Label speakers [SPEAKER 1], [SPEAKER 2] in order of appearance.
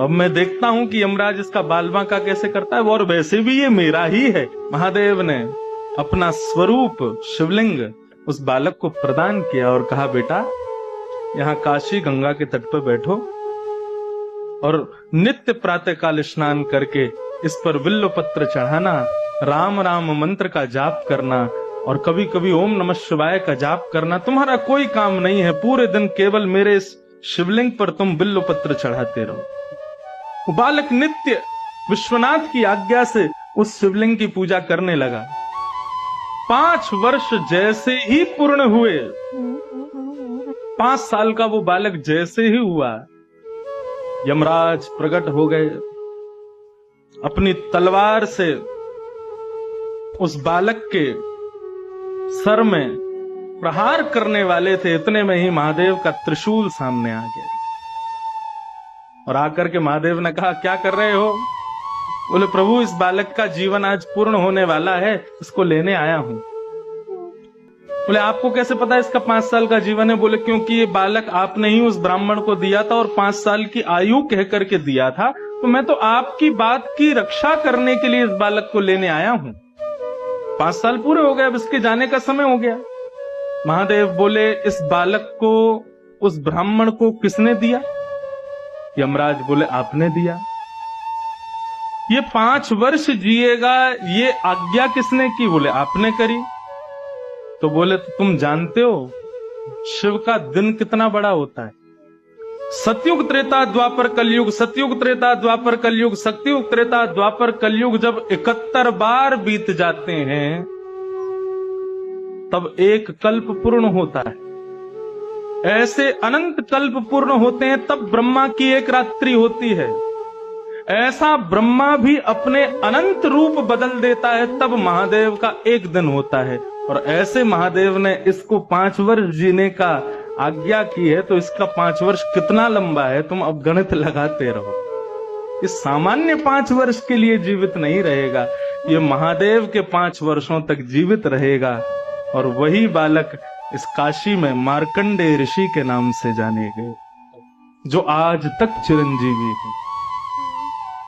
[SPEAKER 1] अब मैं देखता हूं कि यमराज इसका बाल बांका कैसे करता है, और वैसे भी ये मेरा ही है। महादेव ने अपना स्वरूप शिवलिंग उस बालक को प्रदान किया और कहा, बेटा यहाँ काशी गंगा के तट पर बैठो और नित्य प्रातःकाल स्नान करके इस पर बिल्व पत्र चढ़ाना, राम राम मंत्र का जाप करना और कभी कभी ओम नमः शिवाय का जाप करना। तुम्हारा कोई काम नहीं है, पूरे दिन केवल मेरे इस शिवलिंग पर तुम बिल्व पत्र चढ़ाते रहो। वो बालक नित्य विश्वनाथ की आज्ञा से उस शिवलिंग की पूजा करने लगा। 5 वर्ष जैसे ही पूर्ण हुए, 5 साल का वो बालक जैसे ही हुआ, यमराज प्रकट हो गए। अपनी तलवार से उस बालक के सर में प्रहार करने वाले थे, इतने में ही महादेव का त्रिशूल सामने आ गया और आकर के महादेव ने कहा, क्या कर रहे हो? बोले, प्रभु इस बालक का जीवन आज पूर्ण होने वाला है, इसको लेने आया हूं। बोले, आपको कैसे पता इसका 5 साल का जीवन है? बोले, क्योंकि ये बालक आपने ही उस ब्राह्मण को दिया था और 5 साल की आयु कह करके दिया था, तो मैं तो आपकी बात की रक्षा करने के लिए इस बालक को लेने आया हूं। 5 साल पूरे हो गए, अब इसके जाने का समय हो गया। महादेव बोले, इस बालक को उस ब्राह्मण को किसने दिया? यमराज बोले, आपने दिया। ये 5 वर्ष जिएगा, ये आज्ञा किसने की? बोले, आपने करी। तो बोले, तो तुम जानते हो शिव का दिन कितना बड़ा होता है? सतयुग त्रेता द्वापर कलयुग, सतयुग त्रेता द्वापर कलयुग, सतयुग त्रेता द्वापर कलयुग जब 71 बार बीत जाते हैं तब एक कल्प पूर्ण होता है। ऐसे अनंत कल्प पूर्ण होते हैं तब ब्रह्मा की एक रात्रि होती है। ऐसा ब्रह्मा भी अपने अनंत रूप बदल देता है तब महादेव का एक दिन होता है। और ऐसे महादेव ने इसको 5 वर्ष जीने का आज्ञा की है, तो इसका 5 वर्ष कितना लंबा है तुम अब गणित लगाते रहो। इस सामान्य 5 वर्ष के लिए जीवित नहीं रहेगा, ये महादेव के 5 वर्षों तक जीवित रहेगा। और वही बालक इस काशी में मार्कंडेय ऋषि के नाम से जाने गए, जो आज तक चिरंजीवी है।